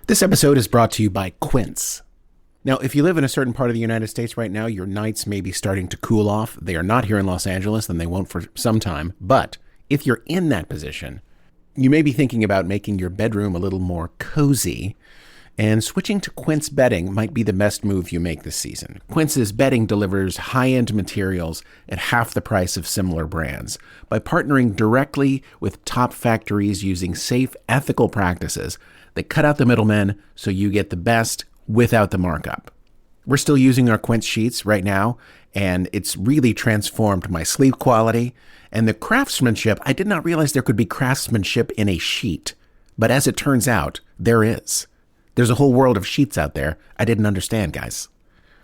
This episode is brought to you by Quince. Now, if you live in a certain part of the United States right now, your nights may be starting to cool off. They are not here in Los Angeles, and they won't for some time. But if you're in that position, you may be thinking about making your bedroom a little more cozy, and switching to Quince bedding might be the best move you make this season. Quince's bedding delivers high-end materials at half the price of similar brands by partnering directly with top factories using safe, ethical practices that cut out the middlemen so you get the best without the markup. We're still using our Quince sheets right now, and it's really transformed my sleep quality. And the craftsmanship, I did not realize there could be craftsmanship in a sheet. But as it turns out, there is. There's a whole world of sheets out there I didn't understand, guys.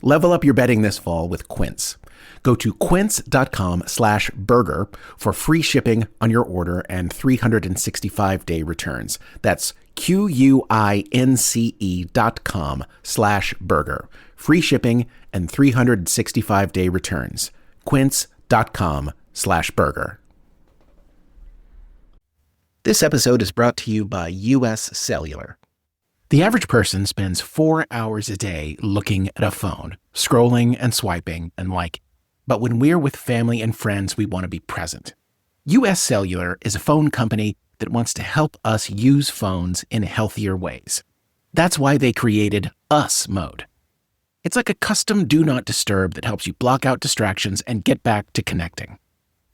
Level up your bedding this fall with Quince. Go to quince.com/burger for free shipping on your order and 365-day returns. That's QUINCE.com/burger. Free shipping and 365-day returns. Quince.com/burger. This episode is brought to you by US Cellular. The average person spends 4 hours a day looking at a phone, scrolling and swiping and liking. But when we're with family and friends, we want to be present. US Cellular is a phone company that wants to help us use phones in healthier ways. That's why they created Us Mode. It's like a custom Do Not Disturb that helps you block out distractions and get back to connecting.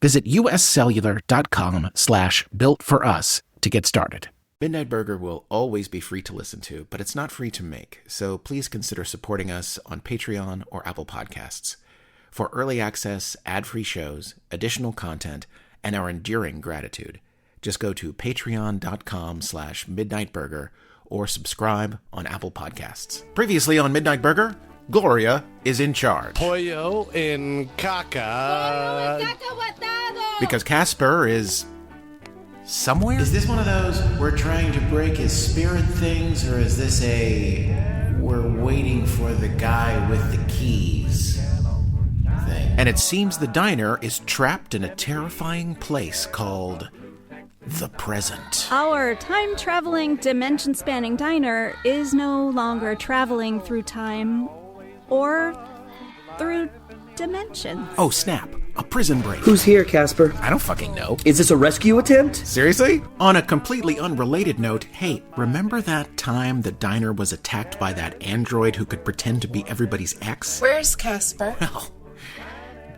Visit uscellular.com/built-for-us to get started. Midnight Burger will always be free to listen to, but it's not free to make, so please consider supporting us on Patreon or Apple Podcasts. For early access, ad-free shows, additional content, and our enduring gratitude, just go to patreon.com/midnightburger or subscribe on Apple Podcasts. Previously on Midnight Burger, Gloria is in charge. Pollo en caca. Because Caspar is somewhere? Is this one of those we're trying to break his spirit things, or is this a we're waiting for the guy with the keys thing? And it seems the diner is trapped in a terrifying place called the present. Our time-traveling, dimension-spanning diner is no longer traveling through time or through dimensions. Oh, snap. A prison break. Who's here, Caspar? I don't fucking know. Is this a rescue attempt? Seriously? On a completely unrelated note, hey, remember that time the diner was attacked by that android who could pretend to be everybody's ex? Where's Caspar? Well,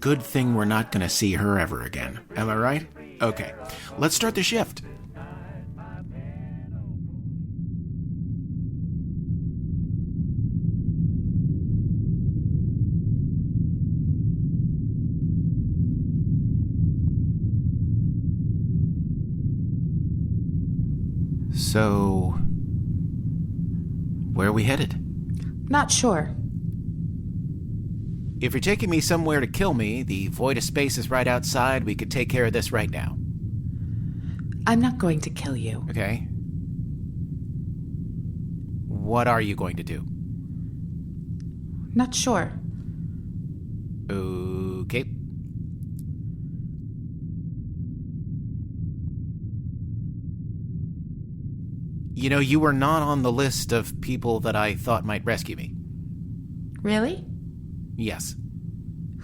good thing we're not gonna see her ever again. Am I right? Okay, let's start the shift. So, where are we headed? Not sure. If you're taking me somewhere to kill me, the void of space is right outside. We could take care of this right now. I'm not going to kill you. Okay. What are you going to do? Not sure. Okay. You know, you were not on the list of people that I thought might rescue me. Really? Yes.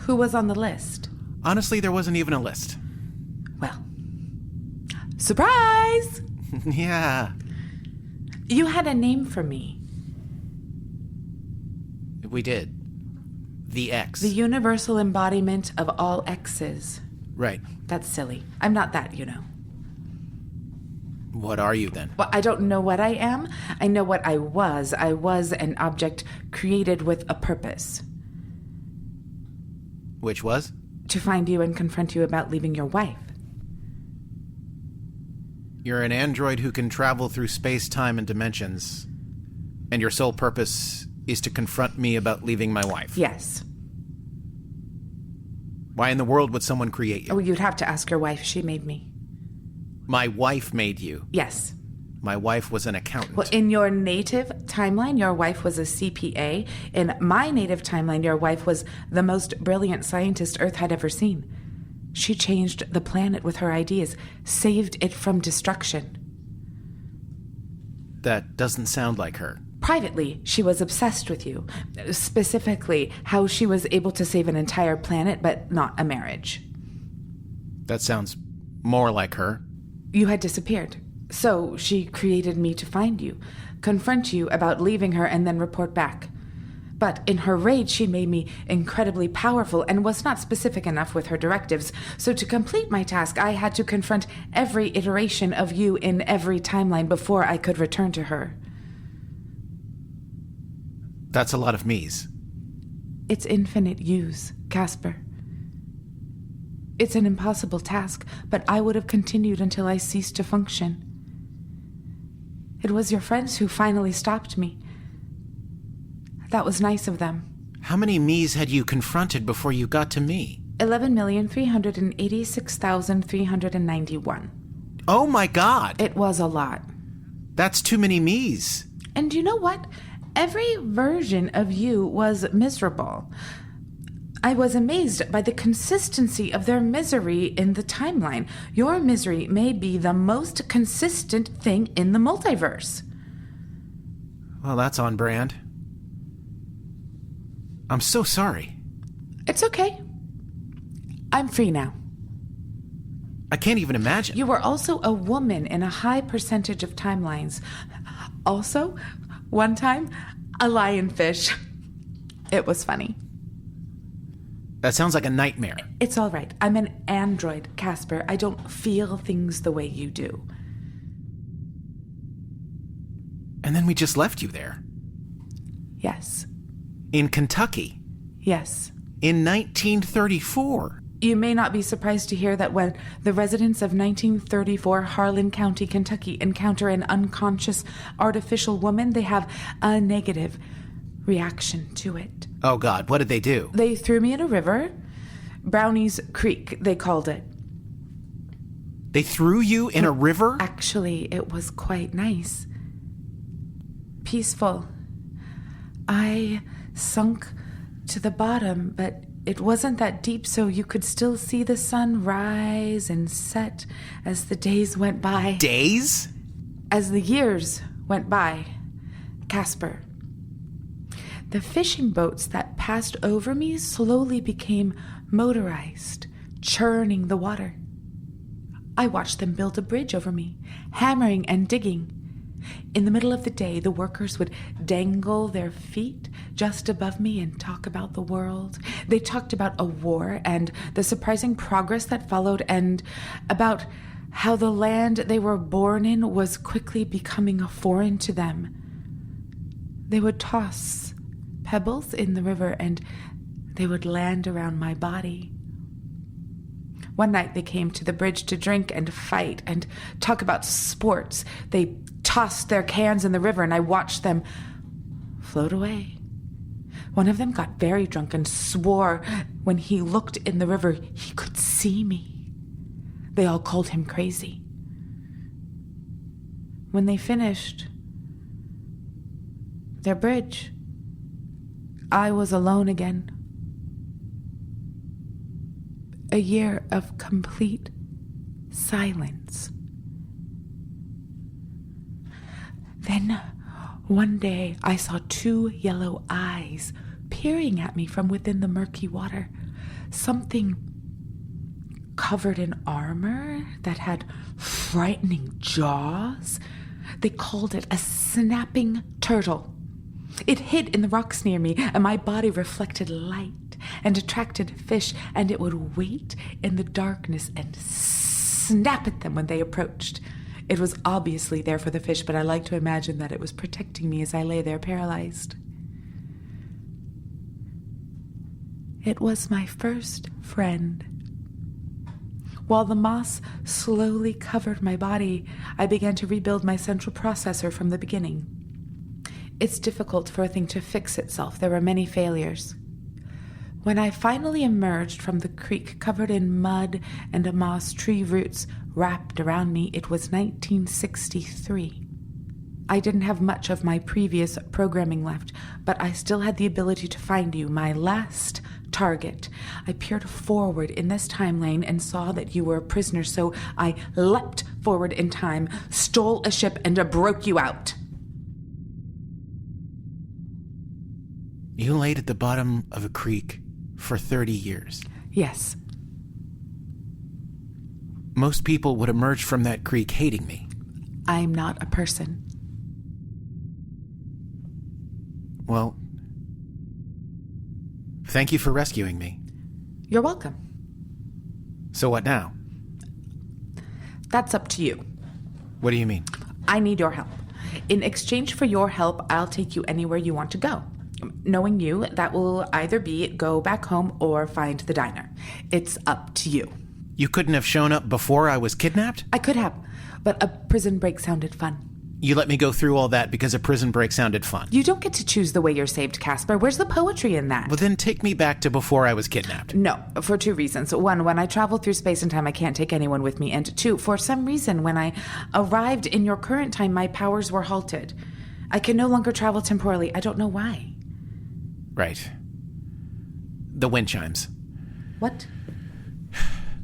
Who was on the list? Honestly, there wasn't even a list. Well, surprise! Yeah. You had a name for me. We did. The X. The universal embodiment of all X's. Right. That's silly. I'm not that, you know. What are you then? Well, I don't know what I am. I know what I was. I was an object created with a purpose. Which was? To find you and confront you about leaving your wife. You're an android who can travel through space, time, and dimensions. And your sole purpose is to confront me about leaving my wife. Yes. Why in the world would someone create you? Oh, you'd have to ask your wife. She made me. My wife made you? Yes. My wife was an accountant. Well, in your native timeline, your wife was a CPA. In my native timeline, your wife was the most brilliant scientist Earth had ever seen. She changed the planet with her ideas, saved it from destruction. That doesn't sound like her. Privately, she was obsessed with you. Specifically, how she was able to save an entire planet, but not a marriage. That sounds more like her. You had disappeared. So she created me to find you, confront you about leaving her, and then report back. But in her rage, she made me incredibly powerful and was not specific enough with her directives. So to complete my task, I had to confront every iteration of you in every timeline before I could return to her. That's a lot of me's. It's infinite yous, Caspar. It's an impossible task, but I would have continued until I ceased to function. It was your friends who finally stopped me. That was nice of them. How many me's had you confronted before you got to me? 11,386,391. Oh my God! It was a lot. That's too many me's. And you know what? Every version of you was miserable. I was amazed by the consistency of their misery in the timeline. Your misery may be the most consistent thing in the multiverse. Well, that's on brand. I'm so sorry. It's okay. I'm free now. I can't even imagine. You were also a woman in a high percentage of timelines. Also, one time, a lionfish. It was funny. That sounds like a nightmare. It's all right. I'm an android, Caspar. I don't feel things the way you do. And then we just left you there. Yes. In Kentucky. Yes. In 1934. You may not be surprised to hear that when the residents of 1934 Harlan County, Kentucky encounter an unconscious artificial woman, they have a negative reaction to it. Oh God, what did they do? They threw me in a river. Brownie's Creek, they called it. They threw you in a river? Actually, it was quite nice. Peaceful. I sunk to the bottom, but it wasn't that deep, so you could still see the sun rise and set as the days went by. Days? As the years went by, Caspar. The fishing boats that passed over me slowly became motorized, churning the water. I watched them build a bridge over me, hammering and digging. In the middle of the day, the workers would dangle their feet just above me and talk about the world. They talked about a war and the surprising progress that followed, and about how the land they were born in was quickly becoming foreign to them. They would toss pebbles in the river and they would land around my body. One night they came to the bridge to drink and fight and talk about sports. They tossed their cans in the river and I watched them float away. One of them got very drunk and swore when he looked in the river he could see me. They all called him crazy. When they finished their bridge, I was alone again. A year of complete silence. Then, one day, I saw two yellow eyes peering at me from within the murky water. Something covered in armor that had frightening jaws. They called it a snapping turtle. It hid in the rocks near me, and my body reflected light and attracted fish, and it would wait in the darkness and snap at them when they approached. It was obviously there for the fish, but I like to imagine that it was protecting me as I lay there paralyzed. It was my first friend. While the moss slowly covered my body, I began to rebuild my central processor from the beginning. It's difficult for a thing to fix itself. There were many failures. When I finally emerged from the creek covered in mud and moss, tree roots wrapped around me, it was 1963. I didn't have much of my previous programming left, but I still had the ability to find you, my last target. I peered forward in this timeline and saw that you were a prisoner, so I leapt forward in time, stole a ship, and broke you out. You laid at the bottom of a creek for 30 years. Yes. Most people would emerge from that creek hating me. I'm not a person. Well, thank you for rescuing me. You're welcome. So what now? That's up to you. What do you mean? I need your help. In exchange for your help, I'll take you anywhere you want to go. Knowing you, that will either be go back home or find the diner. It's up to you. You couldn't have shown up before I was kidnapped? I could have, but a prison break sounded fun. You let me go through all that because a prison break sounded fun. You don't get to choose the way you're saved, Caspar. Where's the poetry in that? Well, then take me back to before I was kidnapped. No, for two reasons. One, when I travel through space and time, I can't take anyone with me. And two, for some reason, when I arrived in your current time, my powers were halted. I can no longer travel temporally. I don't know why. Right. The wind chimes. What?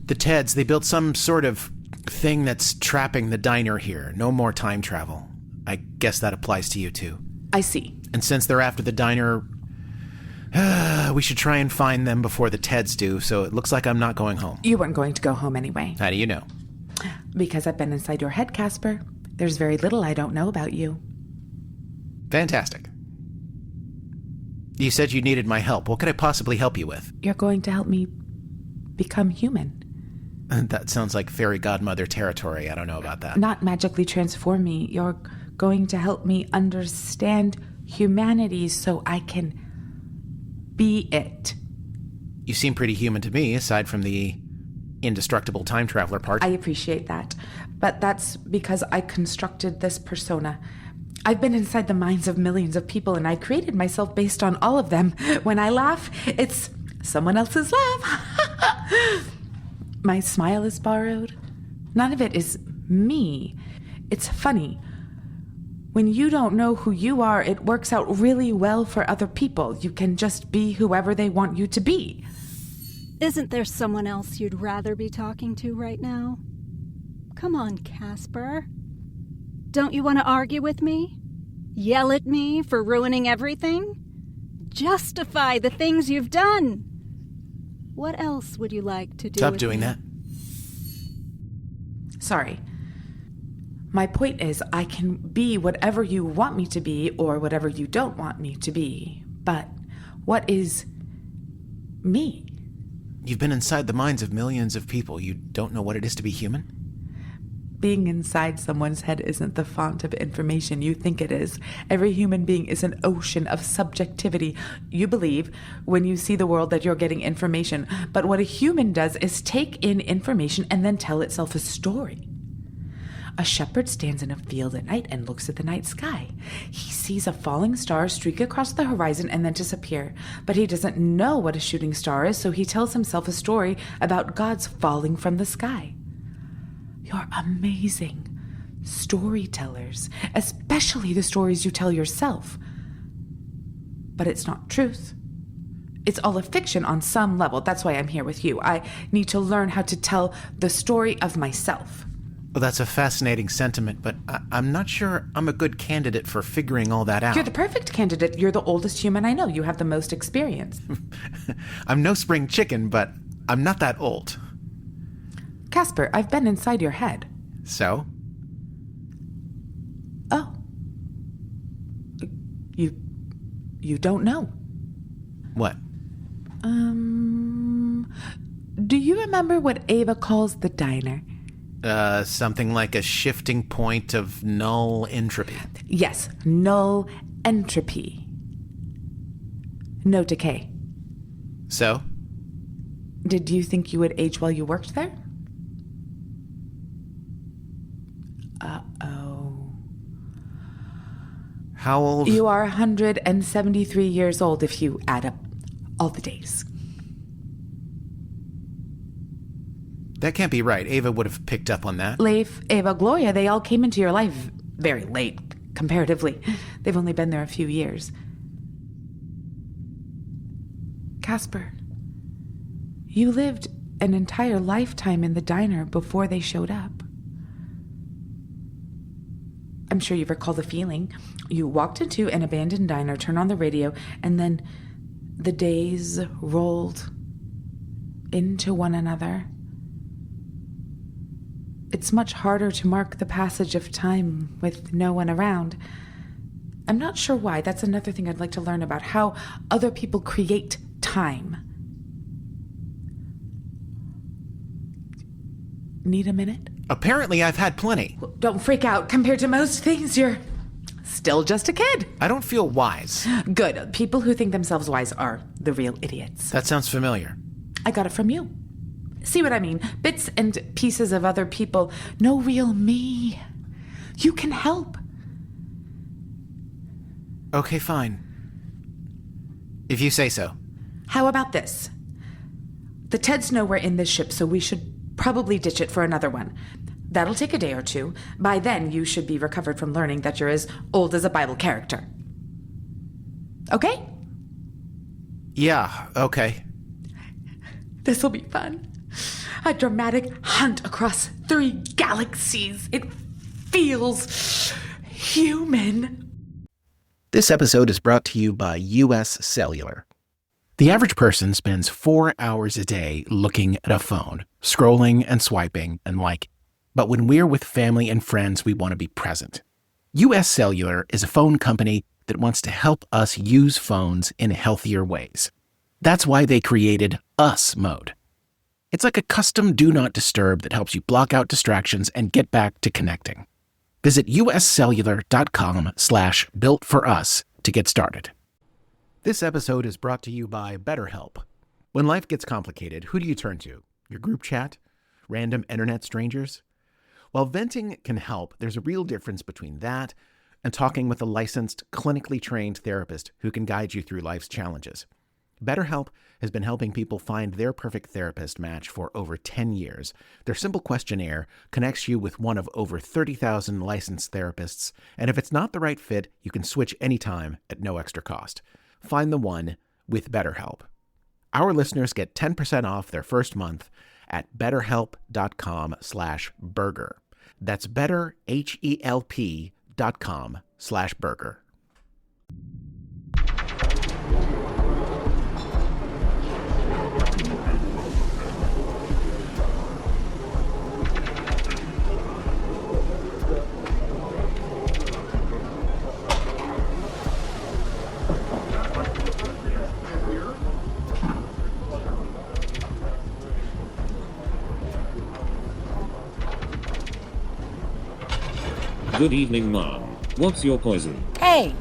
The Teds, they built some sort of thing that's trapping the diner here. No more time travel. I guess that applies to you too. I see. And since they're after the diner, we should try and find them before the Teds do, so it looks like I'm not going home. You weren't going to go home anyway. How do you know? Because I've been inside your head, Caspar. There's very little I don't know about you. Fantastic. You said you needed my help. What could I possibly help you with? You're going to help me become human. That sounds like fairy godmother territory. I don't know about that. Not magically transform me. You're going to help me understand humanity so I can be it. You seem pretty human to me, aside from the indestructible time traveler part. I appreciate that. But that's because I constructed this persona. I've been inside the minds of millions of people, and I created myself based on all of them. When I laugh, it's someone else's laugh. My smile is borrowed. None of it is me. It's funny. When you don't know who you are, it works out really well for other people. You can just be whoever they want you to be. Isn't there someone else you'd rather be talking to right now? Come on, Caspar. Don't you want to argue with me? Yell at me for ruining everything? Justify the things you've done? What else would you like to do? Stop doing that. Sorry. My point is, I can be whatever you want me to be or whatever you don't want me to be. But what is me? You've been inside the minds of millions of people. You don't know what it is to be human? Being inside someone's head isn't the font of information you think it is. Every human being is an ocean of subjectivity. You believe when you see the world that you're getting information, but what a human does is take in information and then tell itself a story. A shepherd stands in a field at night and looks at the night sky. He sees a falling star streak across the horizon and then disappear, but he doesn't know what a shooting star is, so he tells himself a story about gods falling from the sky. You're amazing storytellers, especially the stories you tell yourself. But it's not truth. It's all a fiction on some level. That's why I'm here with you. I need to learn how to tell the story of myself. Well, that's a fascinating sentiment, but I'm not sure I'm a good candidate for figuring all that out. You're the perfect candidate. You're the oldest human I know. You have the most experience. I'm no spring chicken, but I'm not that old. Caspar, I've been inside your head. So? Oh. You don't know. What? Do you remember what Ava calls the diner? Something like a shifting point of null entropy. Yes, null entropy. No decay. So? Did you think you would age while you worked there? Uh-oh. How old? You are 173 years old if you add up all the days. That can't be right. Ava would have picked up on that. Leif, Ava, Gloria, they all came into your life very late, comparatively. They've only been there a few years. Caspar, you lived an entire lifetime in the diner before they showed up. I'm sure you recall the feeling. You walked into an abandoned diner, turned on the radio, and then the days rolled into one another. It's much harder to mark the passage of time with no one around. I'm not sure why. That's another thing I'd like to learn about, how other people create time. Need a minute? Apparently, I've had plenty. Well, don't freak out. Compared to most things, you're still just a kid. I don't feel wise. Good. People who think themselves wise are the real idiots. That sounds familiar. I got it from you. See what I mean? Bits and pieces of other people. No real me. You can help. Okay, fine. If you say so. How about this? The Teds know we're in this ship, so we should probably ditch it for another one. That'll take a day or two. By then, you should be recovered from learning that you're as old as a Bible character. Okay? Yeah, okay. This'll be fun. A dramatic hunt across 3 galaxies. It feels human. This episode is brought to you by US Cellular. The average person spends 4 hours a day looking at a phone, scrolling and swiping and liking. But when we're with family and friends, we want to be present. US Cellular is a phone company that wants to help us use phones in healthier ways. That's why they created Us Mode. It's like a custom Do Not Disturb that helps you block out distractions and get back to connecting. Visit uscellular.com/builtforus to get started. This episode is brought to you by BetterHelp. When life gets complicated, who do you turn to? Your group chat? Random internet strangers? While venting can help, there's a real difference between that and talking with a licensed, clinically trained therapist who can guide you through life's challenges. BetterHelp has been helping people find their perfect therapist match for over 10 years. Their simple questionnaire connects you with one of over 30,000 licensed therapists, and if it's not the right fit, you can switch anytime at no extra cost. Find the one with BetterHelp. Our listeners get 10% off their first month at betterhelp.com/burger. That's betterhelp.com/burger. Good evening, Mom. What's your poison? Hey,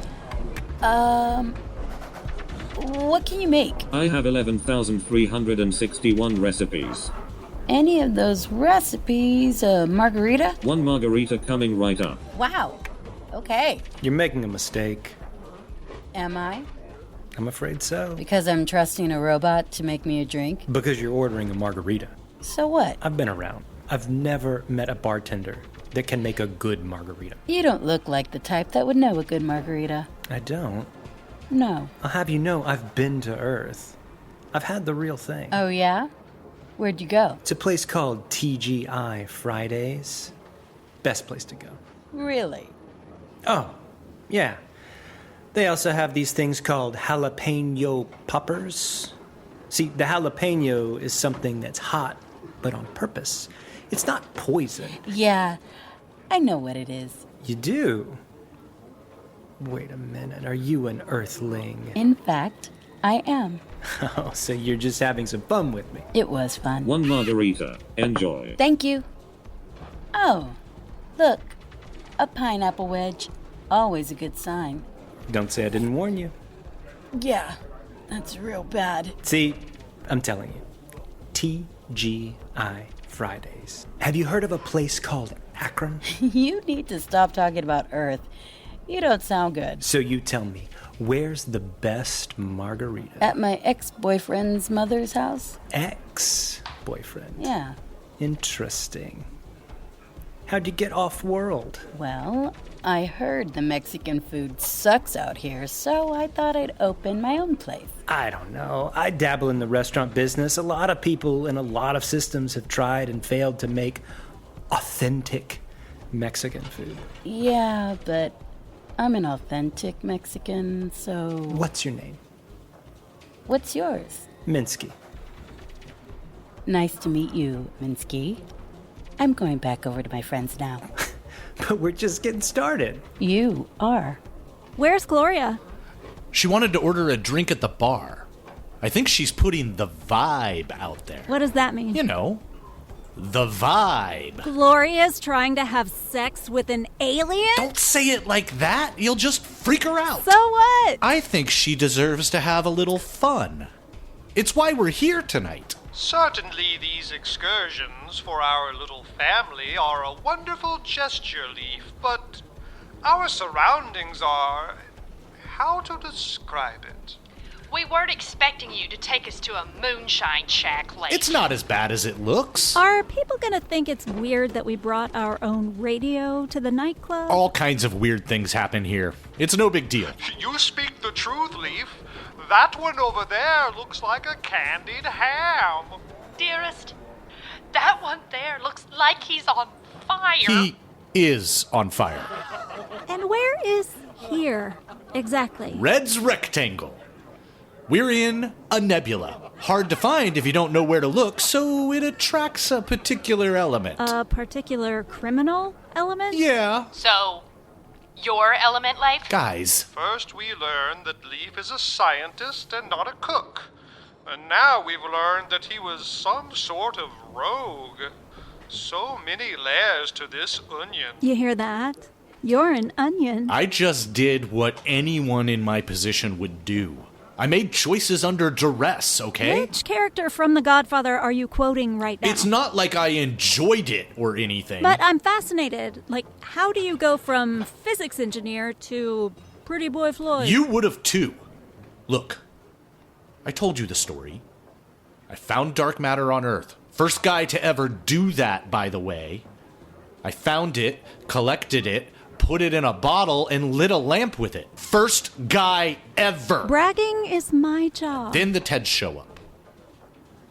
what can you make? I have 11,361 recipes. Any of those recipes a margarita? 1 margarita coming right up. Wow. Okay. You're making a mistake. Am I? I'm afraid so. Because I'm trusting a robot to make me a drink? Because you're ordering a margarita. So what? I've been around. I've never met a bartender that can make a good margarita. You don't look like the type that would know a good margarita. I don't. No. I'll have you know I've been to Earth. I've had the real thing. Oh, yeah? Where'd you go? It's a place called TGI Fridays. Best place to go. Really? Oh, yeah. They also have these things called jalapeno poppers. See, the jalapeno is something that's hot, but on purpose. It's not poison. Yeah, I know what it is. You do? Wait a minute, are you an Earthling? In fact, I am. Oh, so you're just having some fun with me. It was fun. 1 margarita. Enjoy. Thank you. Oh, look, a pineapple wedge. Always a good sign. Don't say I didn't warn you. Yeah, that's real bad. See, I'm telling you. TGI Fridays. Have you heard of a place called Akron? You need to stop talking about Earth. You don't sound good. So you tell me, where's the best margarita? At my ex-boyfriend's mother's house? Ex-boyfriend? Yeah. Interesting. How'd you get off-world? Well, I heard the Mexican food sucks out here, so I thought I'd open my own place. I don't know. I dabble in the restaurant business. A lot of people in a lot of systems have tried and failed to make authentic Mexican food. Yeah, but I'm an authentic Mexican, so... What's your name? What's yours? Minsky. Nice to meet you, Minsky. I'm going back over to my friends now. But we're just getting started. You are. Where's Gloria? She wanted to order a drink at the bar. I think she's putting the vibe out there. What does that mean? You know, the vibe. Gloria's trying to have sex with an alien? Don't say it like that. You'll just freak her out. So what? I think she deserves to have a little fun. It's why we're here tonight. Certainly these excursions for our little family are a wonderful gesture, Leif, but our surroundings are... how to describe it? We weren't expecting you to take us to a moonshine shack, Leif. It's not as bad as it looks. Are people gonna think it's weird that we brought our own radio to the nightclub? All kinds of weird things happen here. It's no big deal. You speak the truth, Leif. That one over there looks like a candied ham. Dearest, that one there looks like he's on fire. He is on fire. And where is here, exactly? Red's rectangle. We're in a nebula. Hard to find if you don't know where to look, so it attracts a particular element. A particular criminal element? Yeah. So, your element, Leif? Guys. First we learned that Leif is a scientist and not a cook. And now we've learned that he was some sort of rogue. So many layers to this onion. You hear that? You're an onion. I just did what anyone in my position would do. I made choices under duress, okay? Which character from The Godfather are you quoting right now? It's not like I enjoyed it or anything. But I'm fascinated. Like, how do you go from physics engineer to Pretty Boy Floyd? You would have too. Look, I told you the story. I found dark matter on Earth. First guy to ever do that, by the way. I found it, collected it, put it in a bottle, and lit a lamp with it. First guy ever. Bragging is my job. Then the Teds show up.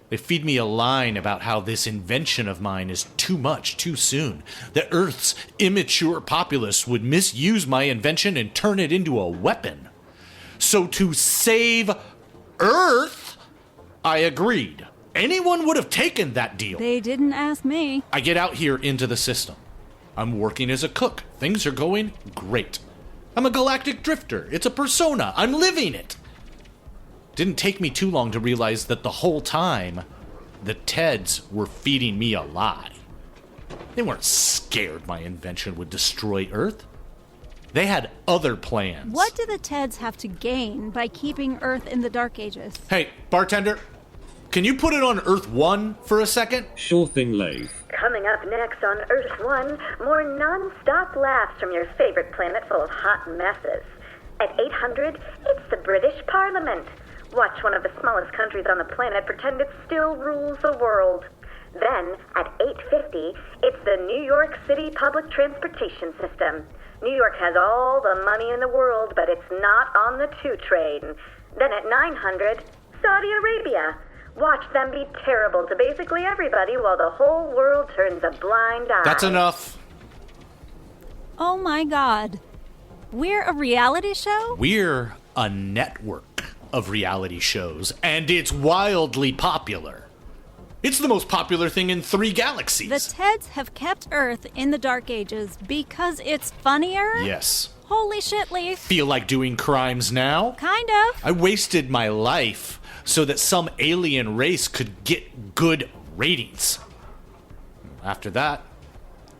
They feed me a line about how this invention of mine is too much too soon. That Earth's immature populace would misuse my invention and turn it into a weapon. So to save Earth, I agreed. Anyone would have taken that deal. They didn't ask me. I get out here into the system. I'm working as a cook. Things are going great. I'm a galactic drifter. It's a persona. I'm living it. Didn't take me too long to realize that the whole time, the Teds were feeding me a lie. They weren't scared my invention would destroy Earth. They had other plans. What do the Teds have to gain by keeping Earth in the Dark Ages? Hey, bartender, can you put it on Earth 1 for a second? Sure thing, Leif. Coming up next on Earth 1, more non-stop laughs from your favorite planet full of hot messes. At 800, it's the British Parliament. Watch one of the smallest countries on the planet pretend it still rules the world. Then, at 8:50, it's the New York City public transportation system. New York has all the money in the world, but it's not on the 2 train. Then at 900, Saudi Arabia. Watch them be terrible to basically everybody while the whole world turns a blind eye. That's enough. Oh my God. We're a reality show? We're a network of reality shows, and it's wildly popular. It's the most popular thing in 3 galaxies. The Teds have kept Earth in the Dark Ages because it's funnier? Yes. Holy shit, Leif. Feel like doing crimes now? Kind of. I wasted my life so that some alien race could get good ratings. After that,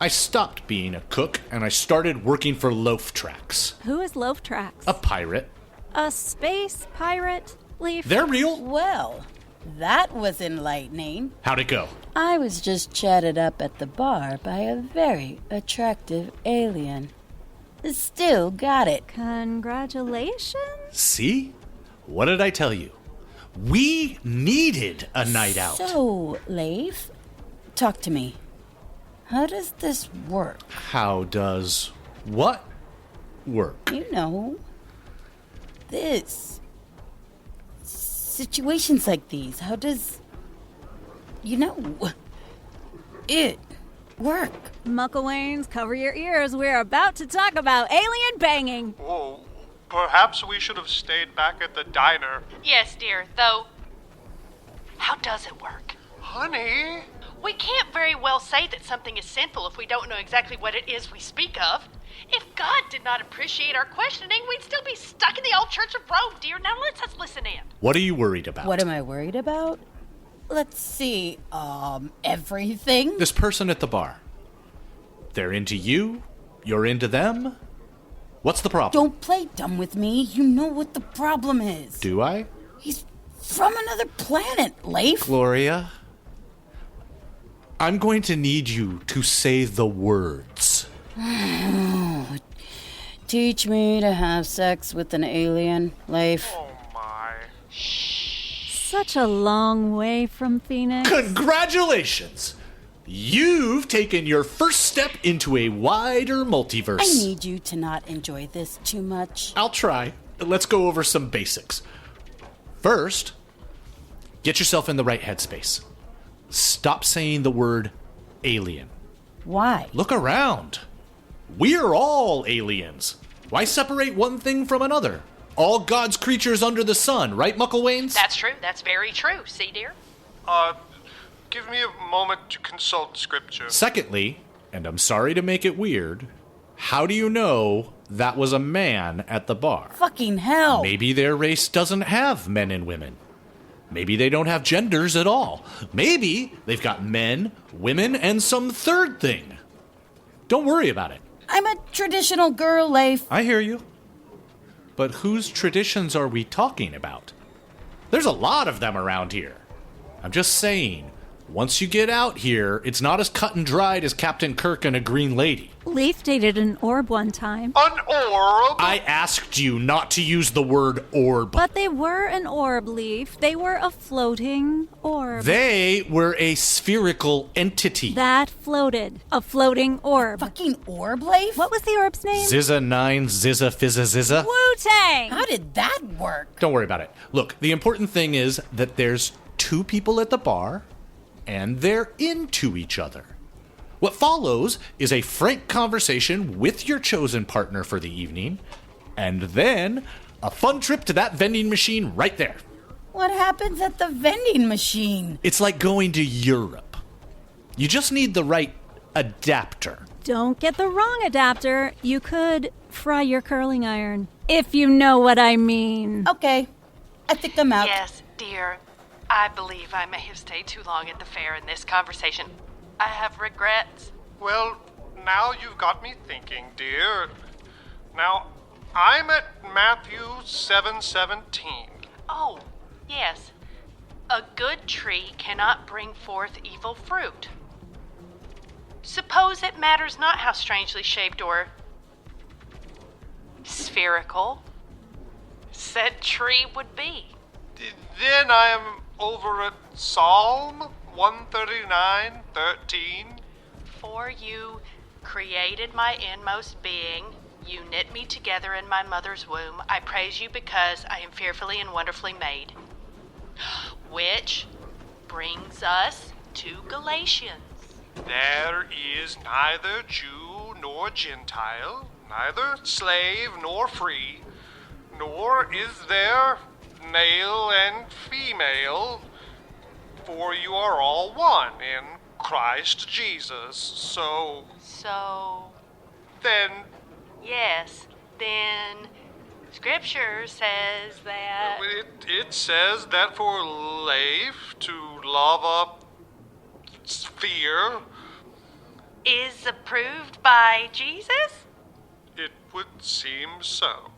I stopped being a cook and I started working for Loaf Tracks. Who is Loaf Tracks? A pirate. A space pirate, Leif? They're real. Well, that was enlightening. How'd it go? I was just chatted up at the bar by a very attractive alien. Still got it. Congratulations. See? What did I tell you? We needed a night out. So, Leif, talk to me. How does this work? How does what work? You know, this. Situations like these. How does, it work? Mucklewains, cover your ears. We're about to talk about alien banging. Whoa, Perhaps we should have stayed back at the diner. Yes, dear, though, how does it work? Honey? We can't very well say that something is sinful if we don't know exactly what it is we speak of. If God did not appreciate our questioning, we'd still be stuck in the old Church of Rome, dear. Now let's listen in. What are you worried about? What am I worried about? Let's see, everything. This person at the bar. They're into you, you're into them. What's the problem? Don't play dumb with me. You know what the problem is. Do I? He's from another planet, Leif. Gloria, I'm going to need you to say the words. Teach me to have sex with an alien, Leif. Oh, my. Such a long way from Phoenix. Congratulations! You've taken your first step into a wider multiverse. I need you to not enjoy this too much. I'll try. Let's go over some basics. First, get yourself in the right headspace. Stop saying the word alien. Why? Look around. We're all aliens. Why separate one thing from another? All God's creatures under the sun, right, Mucklewains? That's true. That's very true. See, dear? Give me a moment to consult scripture. Secondly, and I'm sorry to make it weird, how do you know that was a man at the bar? Fucking hell. Maybe their race doesn't have men and women. Maybe they don't have genders at all. Maybe they've got men, women, and some third thing. Don't worry about it. I'm a traditional girl, Leif. I hear you. But whose traditions are we talking about? There's a lot of them around here. I'm just saying, once you get out here, it's not as cut and dried as Captain Kirk and a green lady. Leif dated an orb one time. An orb? I asked you not to use the word orb. But they were an orb, Leif. They were a floating orb. They were a spherical entity. That floated. A floating orb. Fucking orb, Leif? What was the orb's name? Zizza 9, Zizza Fizza Zizza. Wu-Tang! How did that work? Don't worry about it. Look, the important thing is that there's two people at the bar, and they're into each other. What follows is a frank conversation with your chosen partner for the evening, and then a fun trip to that vending machine right there. What happens at the vending machine? It's like going to Europe. You just need the right adapter. Don't get the wrong adapter. You could fry your curling iron, if you know what I mean. Okay, I think I'm out. Yes, dear. I believe I may have stayed too long at the fair in this conversation. I have regrets. Well, now you've got me thinking, dear. Now, I'm at Matthew 7:17. Oh, yes. A good tree cannot bring forth evil fruit. Suppose it matters not how strangely shaped or spherical said tree would be. Then I am over at Psalm 139:13. For you created my inmost being. You knit me together in my mother's womb. I praise you because I am fearfully and wonderfully made. Which brings us to Galatians. There is neither Jew nor Gentile, neither slave nor free, nor is there male and female, for you are all one in Christ Jesus. So, then, Scripture says that it says that for Leif to love a sphere is approved by Jesus? It would seem so.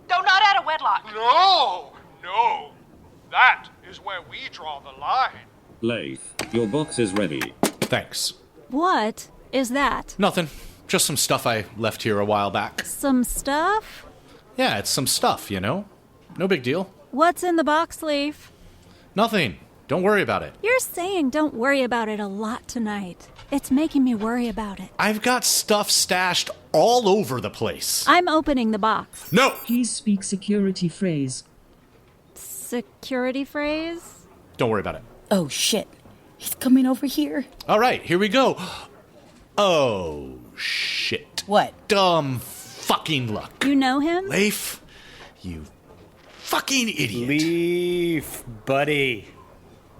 No, not out of wedlock. No! That is where we draw the line. Leif, your box is ready. Thanks. What is that? Nothing. Just some stuff I left here a while back. Some stuff? Yeah, it's some stuff, you know? No big deal. What's in the box, Leif? Nothing. Don't worry about it. You're saying don't worry about it a lot tonight. It's making me worry about it. I've got stuff stashed all over the place. I'm opening the box. No! Please speak security phrase. Security phrase? Don't worry about it. Oh, shit. He's coming over here. All right, here we go. Oh, shit. What? Dumb fucking luck. You know him? Leif, you fucking idiot. Leif, buddy.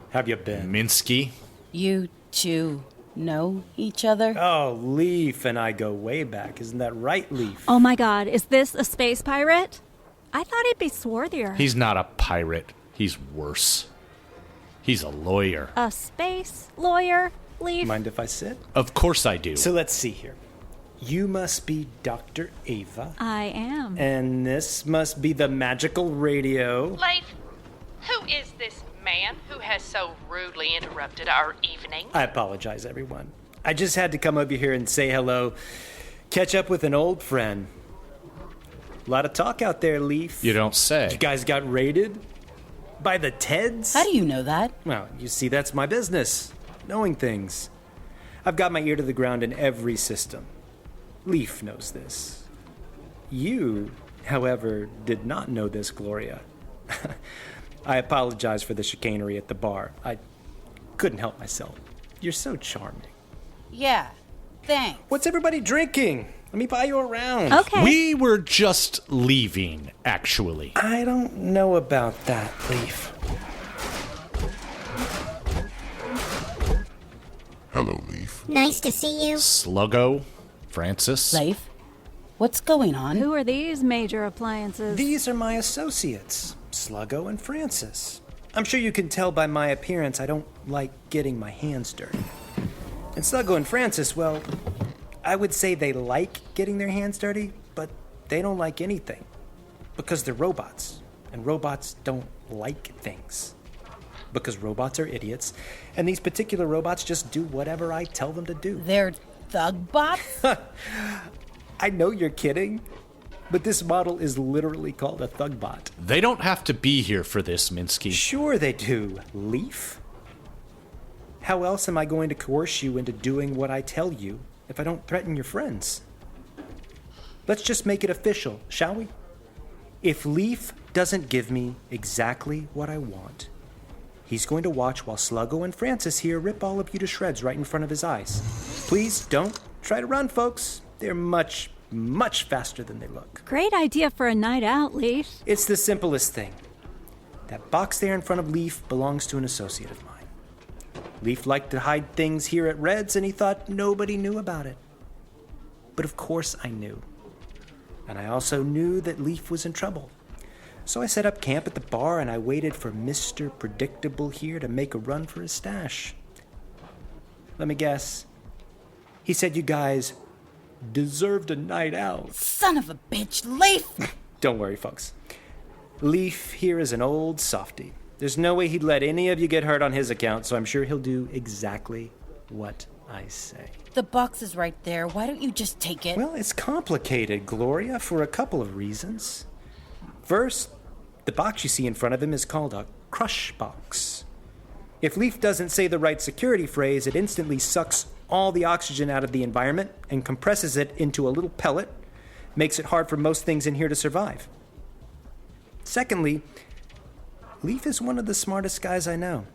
Have you been? Minsky. You two know each other? Oh, Leif and I go way back. Isn't that right, Leif? Oh my god, is this a space pirate? I thought he'd be swarthier. He's not a pirate. He's worse. He's a lawyer. A space lawyer, Leif? Mind if I sit? Of course I do. So let's see here. You must be Dr. Ava. I am. And this must be the magical radio. Leif, who is this man who has so rudely interrupted our evening? I apologize, everyone. I just had to come over here and say hello, catch up with an old friend. A lot of talk out there, Leif. You don't say. You guys got raided by the Teds? How do you know that? Well, you see, that's my business, knowing things. I've got my ear to the ground in every system. Leif knows this. You, however, did not know this, Gloria. I apologize for the chicanery at the bar. I couldn't help myself. You're so charming. Yeah, thanks. What's everybody drinking? Let me buy you a round. Okay. We were just leaving, actually. I don't know about that, Leif. Hello, Leif. Nice to see you. Sluggo, Francis. Leif, what's going on? Who are these major appliances? These are my associates, Sluggo and Francis. I'm sure you can tell by my appearance I don't like getting my hands dirty. And Sluggo and Francis, well, I would say they like getting their hands dirty, but they don't like anything. Because they're robots, and robots don't like things. Because robots are idiots, and these particular robots just do whatever I tell them to do. They're thug bots? I know you're kidding, but this model is literally called a thug bot. They don't have to be here for this, Minsky. Sure they do, Leif. How else am I going to coerce you into doing what I tell you if I don't threaten your friends? Let's just make it official, shall we? If Leif doesn't give me exactly what I want, he's going to watch while Sluggo and Francis here rip all of you to shreds right in front of his eyes. Please don't try to run, folks. They're much, much faster than they look. Great idea for a night out, Leif. It's the simplest thing. That box there in front of Leif belongs to an associate of mine. Leif liked to hide things here at Red's, and he thought nobody knew about it. But of course I knew. And I also knew that Leif was in trouble. So I set up camp at the bar, and I waited for Mr. Predictable here to make a run for his stash. Let me guess. He said you guys deserved a night out. Son of a bitch, Leif! Don't worry, folks. Leif here is an old softy. There's no way he'd let any of you get hurt on his account, so I'm sure he'll do exactly what I say. The box is right there. Why don't you just take it? Well, it's complicated, Gloria, for a couple of reasons. First, the box you see in front of him is called a crush box. If Leif doesn't say the right security phrase, it instantly sucks all the oxygen out of the environment and compresses it into a little pellet, makes it hard for most things in here to survive. Secondly, Leif is one of the smartest guys I know.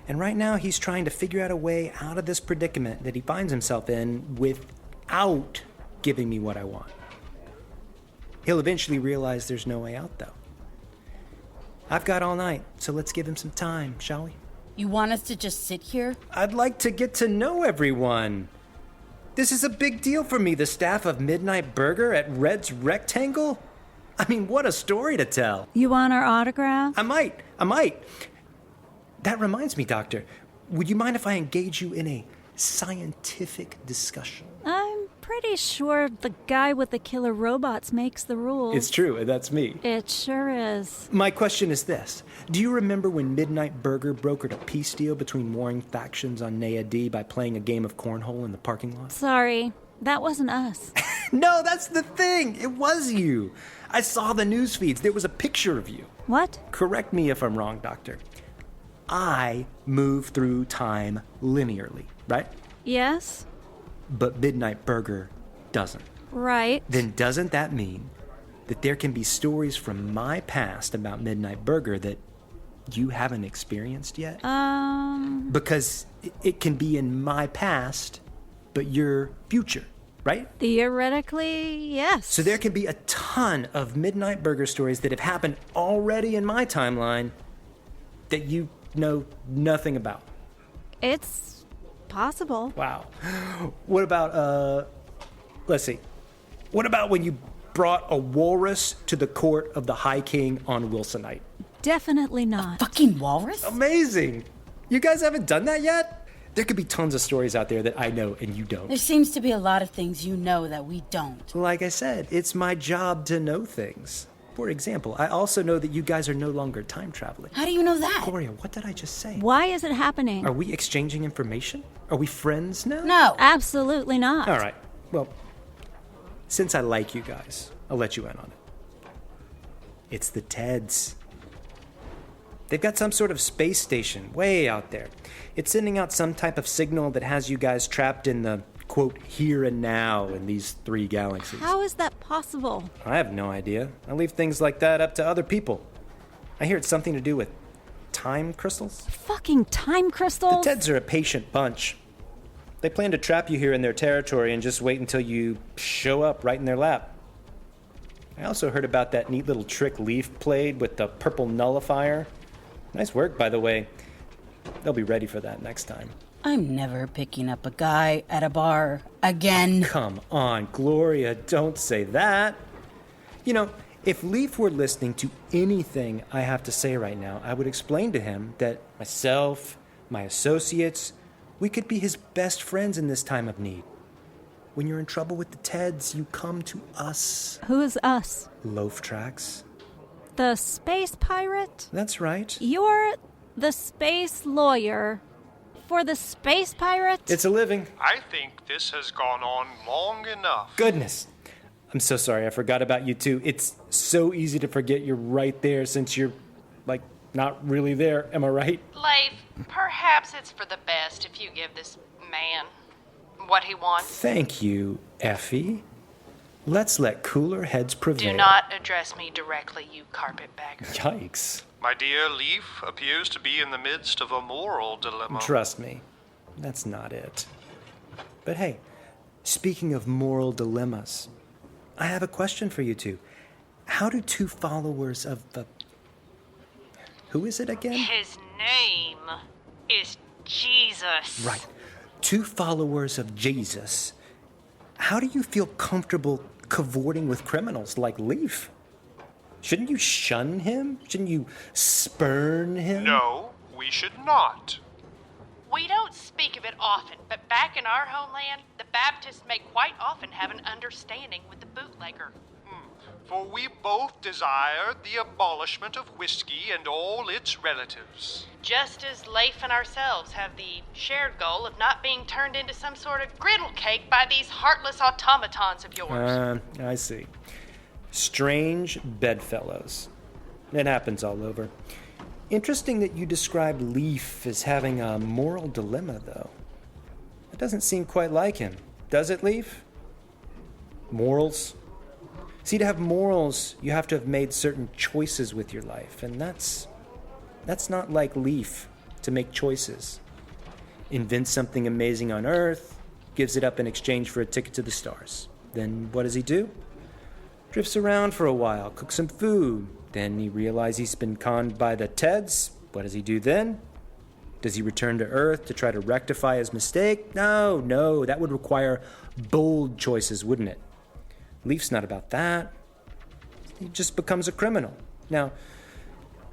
And right now he's trying to figure out a way out of this predicament that he finds himself in without giving me what I want. He'll eventually realize there's no way out, though. I've got all night, so let's give him some time, shall we? You want us to just sit here? I'd like to get to know everyone. This is a big deal for me, the staff of Midnight Burger at Red's Rectangle. I mean, what a story to tell. You want our autograph? I might. That reminds me, Doctor. Would you mind if I engage you in a scientific discussion? I'm pretty sure the guy with the killer robots makes the rules. It's true, that's me. It sure is. My question is this. Do you remember when Midnight Burger brokered a peace deal between warring factions on Nea D by playing a game of cornhole in the parking lot? Sorry, that wasn't us. No, that's the thing. It was you. I saw the news feeds. There was a picture of you. What? Correct me if I'm wrong, Doctor. I move through time linearly, right? Yes. But Midnight Burger doesn't. Right. Then doesn't that mean that there can be stories from my past about Midnight Burger that you haven't experienced yet? Because it can be in my past, but your future. right? Theoretically, yes. So there can be a ton of Midnight Burger stories that have happened already in my timeline that you know nothing about. It's possible. Wow. What about, let's see. What about when you brought a walrus to the court of the High King on Wilsonite? Definitely not. Fucking walrus? Amazing. You guys haven't done that yet? There could be tons of stories out there that I know and you don't. There seems to be a lot of things you know that we don't. Like I said, it's my job to know things. For example, I also know that you guys are no longer time traveling. How do you know that? Gloria, what did I just say? Why is it happening? Are we exchanging information? Are we friends now? No. Absolutely not. All right. Well, since I like you guys, I'll let you in on it. It's the Teds. They've got some sort of space station way out there. It's sending out some type of signal that has you guys trapped in the, quote, here and now in these 3 galaxies. How is that possible? I have no idea. I leave things like that up to other people. I hear it's something to do with time crystals. Fucking time crystals? The Teds are a patient bunch. They plan to trap you here in their territory and just wait until you show up right in their lap. I also heard about that neat little trick Leif played with the purple nullifier. Nice work, by the way. They'll be ready for that next time. I'm never picking up a guy at a bar again. Come on, Gloria, don't say that. You know, if Leif were listening to anything I have to say right now, I would explain to him that myself, my associates, we could be his best friends in this time of need. When you're in trouble with the Teds, you come to us. Who is us? Loaf Tracks. The space pirate? That's right. You're the space lawyer for the space pirate? It's a living. I think this has gone on long enough. Goodness. I'm so sorry, I forgot about you too. It's so easy to forget you're right there since you're, like, not really there. Am I right? Leif, perhaps it's for the best if you give this man what he wants. Thank you, Effie. Let's let cooler heads prevail. Do not address me directly, you carpetbagger. Yikes. My dear Leif appears to be in the midst of a moral dilemma. Trust me, that's not it. But hey, speaking of moral dilemmas, I have a question for you two. How do 2 followers of the... Who is it again? His name is Jesus. Right. 2 followers of Jesus. How do you feel comfortable cavorting with criminals like Leif? Shouldn't you shun him? Shouldn't you spurn him? No, we should not. We don't speak of it often, but back in our homeland, the Baptists may quite often have an understanding with the bootlegger. For we both desire the abolishment of whiskey and all its relatives. Just as Leif and ourselves have the shared goal of not being turned into some sort of griddle cake by these heartless automatons of yours. I see. Strange bedfellows. It happens all over. Interesting that you describe Leif as having a moral dilemma, though. It doesn't seem quite like him, does it, Leif? Morals? See, to have morals, you have to have made certain choices with your life, and that's not like Leif to make choices. Invents something amazing on Earth, gives it up in exchange for a ticket to the stars. Then what does he do? Drifts around for a while, cooks some food. Then he realizes he's been conned by the Teds. What does he do then? Does he return to Earth to try to rectify his mistake? No, that would require bold choices, wouldn't it? Leif's not about that. He just becomes a criminal. Now,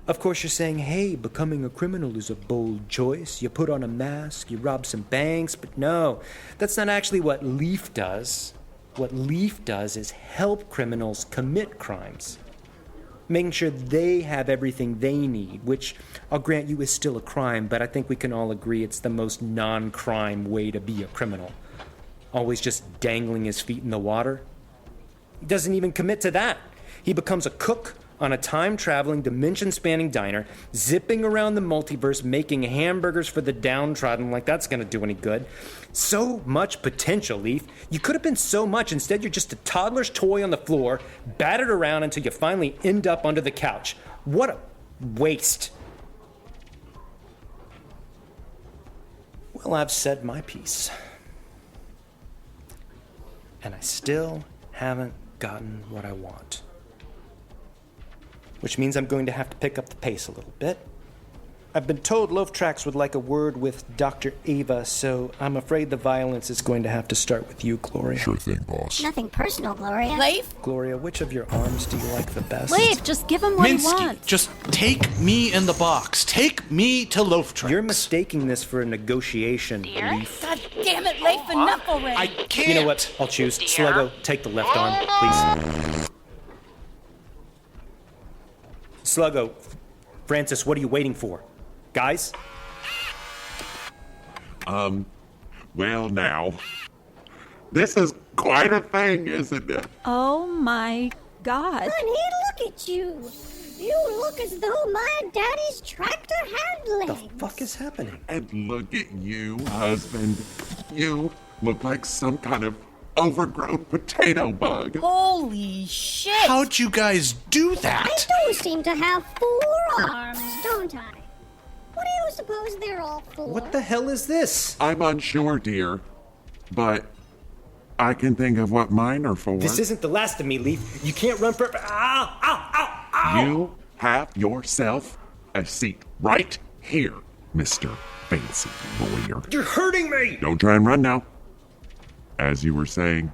of course you're saying, hey, becoming a criminal is a bold choice. You put on a mask, you rob some banks, but no, that's not actually what Leif does. What Leif does is help criminals commit crimes, making sure they have everything they need, which I'll grant you is still a crime, but I think we can all agree it's the most non-crime way to be a criminal. Always just dangling his feet in the water. He doesn't even commit to that. He becomes a cook on a time-traveling, dimension-spanning diner, zipping around the multiverse, making hamburgers for the downtrodden, like that's gonna do any good. So much potential, Leif. You could have been so much. Instead, you're just a toddler's toy on the floor, battered around until you finally end up under the couch. What a waste. Well, I've said my piece. and I still haven't gotten what I want. Which means I'm going to have to pick up the pace a little bit. I've been told Loaf Tracks would like a word with Dr. Ava, so I'm afraid the violence is going to have to start with you, Gloria. Sure thing, boss. Nothing personal, Gloria. Leif? Gloria, which of your arms do you like the best? Leif, just give him what he Minsky, wants. just take me in the box. Take me to Loaf Tracks. You're mistaking this for a negotiation, Leif. God damn it, Leif, enough already. I can't. You know what? I'll choose. Sluggo, take the left arm, please. Sluggo, Francis, what are you waiting for? Guys? Well now, this is quite a thing, isn't it? Oh my God. Honey, look at you. You look as though my daddy's tractor had legs. The fuck is happening? And look at you, husband. You look like some kind of overgrown potato bug. Holy shit! How'd you guys do I that? do seem to have 4 arms, don't I? What do you suppose they're all for? What the hell is this? I'm unsure, dear, but I can think of what mine are for. This isn't the last of me, Leif. You can't run for... Ow! Ow! Ow! Ow! You have yourself a seat right here, Mr. Fancy Lawyer. You're hurting me! Don't try and run now. As you were saying,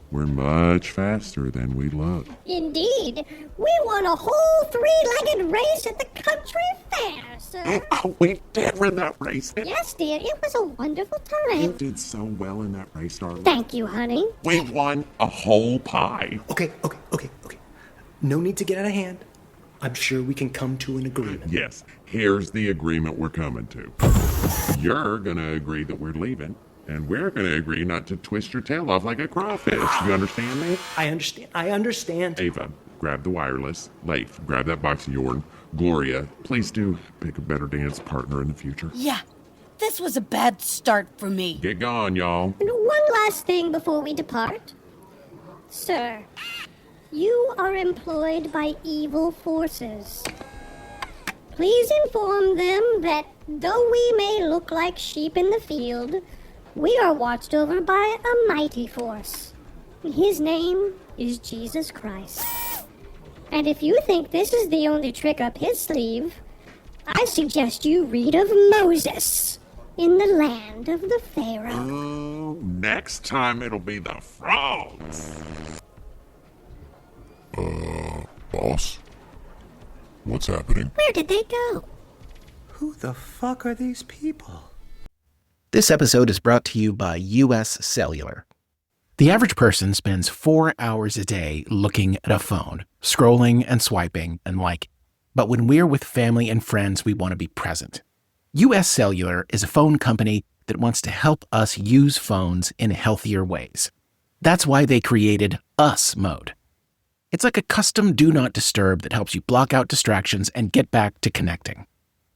we're much faster than we look. Indeed. We won a whole 3-legged race at the country fair, sir. Oh, we did win that race. Yes, dear. It was a wonderful time. You did so well in that race, darling. Thank you, honey. We won a whole pie. Okay. No need to get out of hand. I'm sure we can come to an agreement. Yes, here's the agreement we're coming to. You're gonna agree that we're leaving, and we're gonna agree not to twist your tail off like a crawfish. You understand me? I understand. Ava, grab the wireless. Leif, grab that box of yarn. Gloria, please do pick a better dance partner in the future. Yeah, this was a bad start for me. Get gone, y'all. And one last thing before we depart. Sir, you are employed by evil forces. Please inform them that though we may look like sheep in the field, we are watched over by a mighty force. His name is Jesus Christ. And if you think this is the only trick up his sleeve, I suggest you read of Moses in the land of the Pharaoh. Oh, next time it'll be the frogs. Boss? What's happening? Where did they go? Who the fuck are these people? This episode is brought to you by U.S. Cellular. The average person spends 4 hours a day looking at a phone, scrolling and swiping and liking. But when we're with family and friends, we want to be present. U.S. Cellular is a phone company that wants to help us use phones in healthier ways. That's why they created Us Mode. It's like a custom Do Not Disturb that helps you block out distractions and get back to connecting.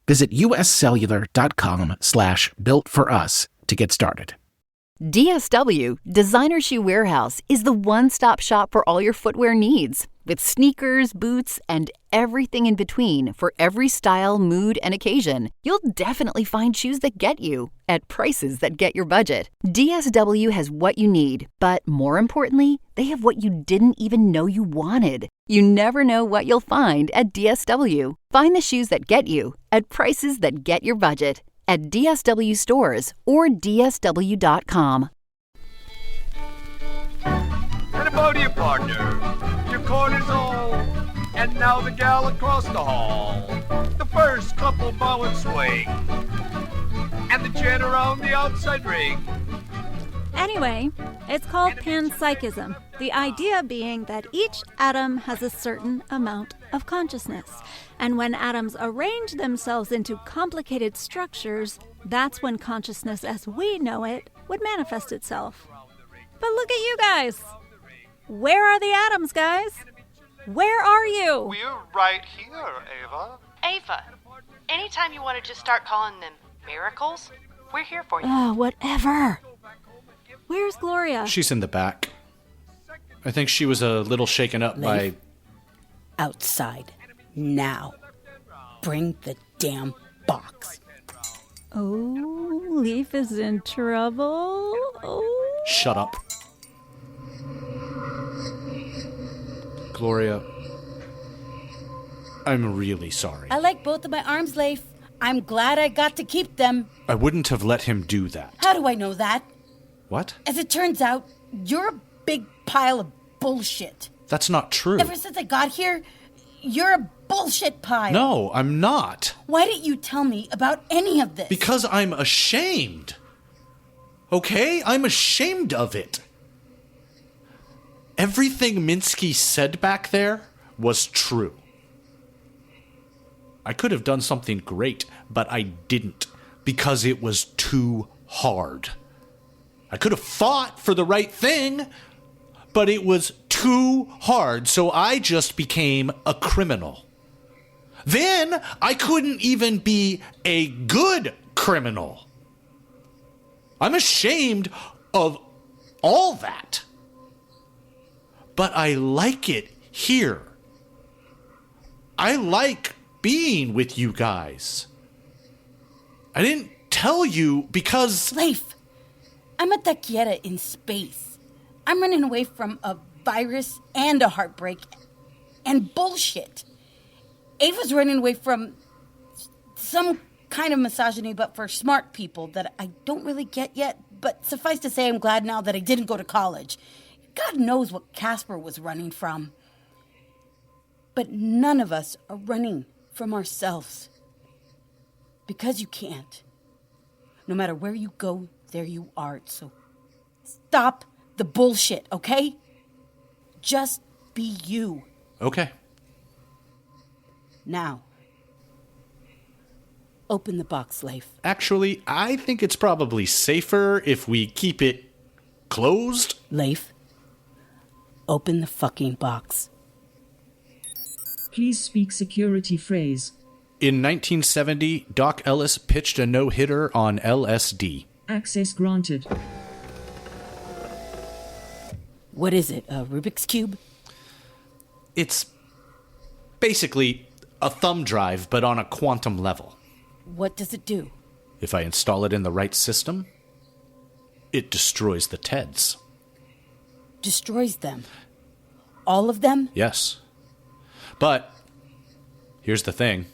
Visit uscellular.com/builtforus to get started. DSW, Designer Shoe Warehouse, is the one-stop shop for all your footwear needs. With sneakers, boots, and everything in between for every style, mood, and occasion, you'll definitely find shoes that get you at prices that get your budget. DSW has what you need, but more importantly, they have what you didn't even know you wanted. You never know what you'll find at DSW. Find the shoes that get you at prices that get your budget at DSW stores or DSW.com. And about you, partner. Your corner's all, and now the gal across the hall. The first couple bow and swing, and the jet around the outside ring. Anyway, it's called panpsychism, the idea being that each atom has a certain amount of consciousness. And when atoms arrange themselves into complicated structures, that's when consciousness as we know it would manifest itself. But look at you guys! Where are the atoms, guys? Where are you? We're right here, Ava. Ava, anytime you want to just start calling them miracles, we're here for you. Oh, whatever. Where's Gloria? She's in the back. I think she was a little shaken up by... Outside. Now. Bring the damn box. Oh, Leif is in trouble. Oh. Shut up. Gloria, I'm really sorry. I like both of my arms, Leif. I'm glad I got to keep them. I wouldn't have let him do that. How do I know that? What? As it turns out, you're a big pile of bullshit. That's not true. Ever since I got here, you're a bullshit pile. No, I'm not. Why didn't you tell me about any of this? Because I'm ashamed. Okay? I'm ashamed of it. Everything Minsky said back there was true. I could have done something great, but I didn't because it was too hard. I could have fought for the right thing, but it was too hard, so I just became a criminal. Then I couldn't even be a good criminal. I'm ashamed of all that. But I like it here. I like being with you guys. I didn't tell you because... Leif, I'm a taquiera in space. I'm running away from a virus and a heartbreak and bullshit. Ava's running away from some kind of misogyny, but for smart people that I don't really get yet. But suffice to say, I'm glad now that I didn't go to college. God knows what Caspar was running from. But none of us are running from ourselves. Because you can't. No matter where you go, there you are. So stop the bullshit, okay? Just be you. Okay. Now, open the box, Leif. Actually, I think it's probably safer if we keep it closed. Leif, open the fucking box. Please speak security phrase. In 1970, Doc Ellis pitched a no-hitter on LSD. Access granted. What is it, a Rubik's Cube? It's basically a thumb drive, but on a quantum level. What does it do? If I install it in the right system, it destroys the TEDs. Destroys them? All of them? Yes. But here's the thing.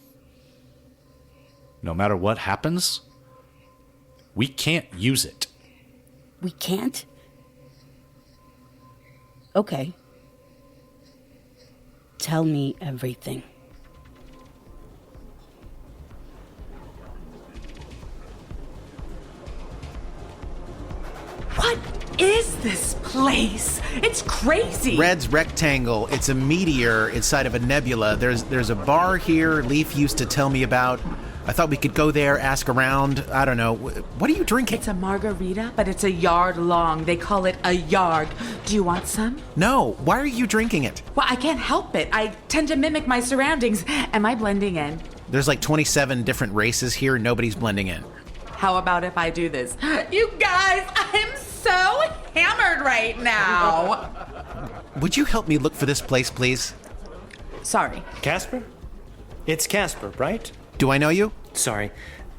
No matter what happens, we can't use it. We can't? Okay. Tell me everything. What is this place? It's crazy. Red's rectangle. It's a meteor inside of a nebula. There's a bar here Leif used to tell me about. I thought we could go there, ask around. I don't know. What are you drinking? It's a margarita, but it's a yard long. They call it a yard. Do you want some? No. Why are you drinking it? Well, I can't help it. I tend to mimic my surroundings. Am I blending in? There's like 27 different races here. Nobody's blending in. How about if I do this? You guys, I'm so hammered right now. Would you help me look for this place, please? Sorry. Caspar? It's Caspar, right? Do I know you? Sorry.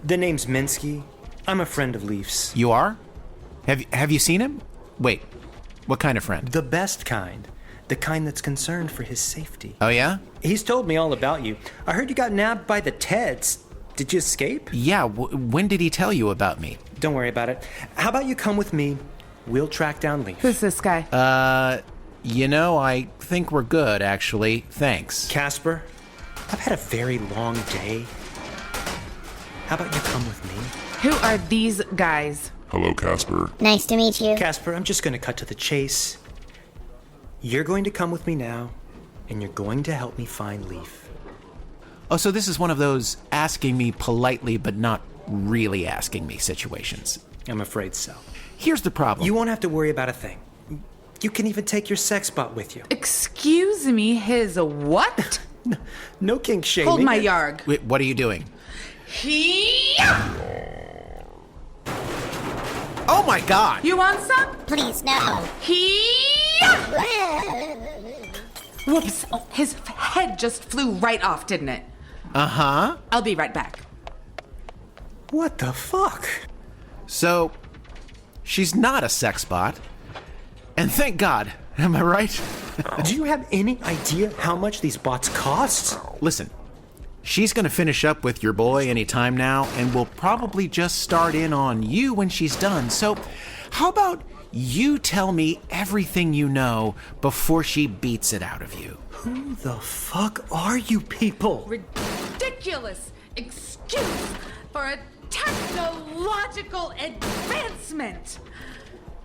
The name's Minsky. I'm a friend of Leif's. You are? Have you seen him? Wait, what kind of friend? The best kind. The kind that's concerned for his safety. Oh, yeah? He's told me all about you. I heard you got nabbed by the Teds. Did you escape? Yeah, when did he tell you about me? Don't worry about it. How about you come with me? We'll track down Leif. Who's this guy? I think we're good, actually. Thanks. Caspar, I've had a very long day. How about you come with me? Who are these guys? Hello, Caspar. Nice to meet you. Caspar, I'm just going to cut to the chase. You're going to come with me now, and you're going to help me find Leif. Oh, so this is one of those asking me politely but not really asking me situations. I'm afraid so. Here's the problem. You won't have to worry about a thing. You can even take your sex bot with you. Excuse me, his what? No kink shaming. Hold my yarg. Wait, what are you doing? Oh my God! You want some? Please, no. Whoops. Oh, his head just flew right off, didn't it? Uh-huh. I'll be right back. What the fuck? So, she's not a sex bot. And thank God, am I right? Do you have any idea how much these bots cost? Listen, she's going to finish up with your boy any time now, and will probably just start in on you when she's done. So how about you tell me everything you know before she beats it out of you? Who the fuck are you people? Ridiculous excuse for a technological advancement.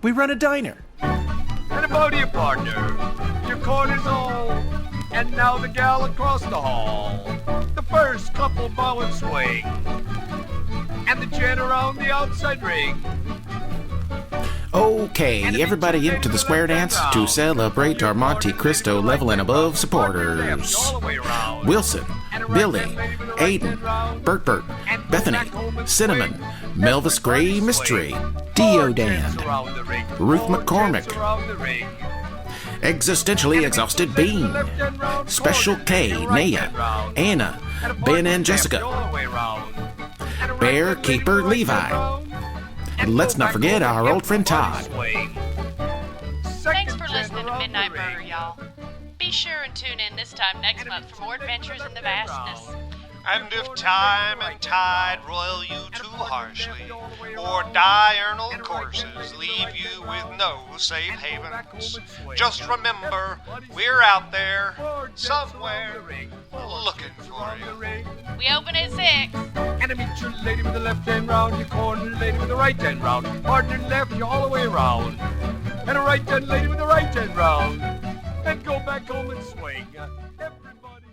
We run a diner. And about you, partner. Your corner's all. And now the gal across the hall. The first couple bow and swing. And the gent around the outside ring. Okay, everybody into the square dance to celebrate our Monte Cristo level and above supporters. Wilson, Billy, Aiden, Bert, Bethany, Cinnamon, Melvis Gray Mystery, Deodan, Ruth McCormick, Existentially Exhausted Bean, Special K, Naya, Anna, Ben and Jessica, Bear Keeper Levi. And let's not forget our old friend Todd. Thanks for listening to Midnight Murder, y'all. Be sure and tune in this time next month for more adventures in the vastness. And if time and tide roil you too harshly, or diurnal courses leave you with no safe havens, just remember, we're out there, somewhere, looking for you. We open at 6. And I meet your lady with the left hand round, your corner lady with the right hand round. Partner left, you all the way around. And a right hand lady with the right hand round. And go back home and swing. Everybody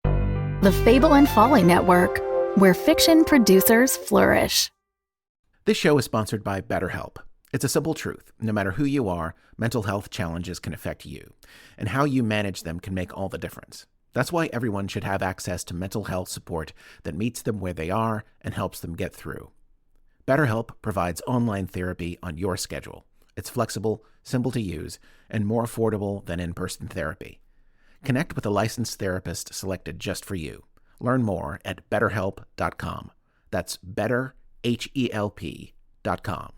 swing. The Fable and Folly Network, where fiction producers flourish. This show is sponsored by BetterHelp. It's a simple truth. No matter who you are, mental health challenges can affect you, and how you manage them can make all the difference. That's why everyone should have access to mental health support that meets them where they are and helps them get through. BetterHelp provides online therapy on your schedule. It's flexible, simple to use, and more affordable than in-person therapy. Connect with a licensed therapist selected just for you. Learn more at betterhelp.com. That's betterhelp.com.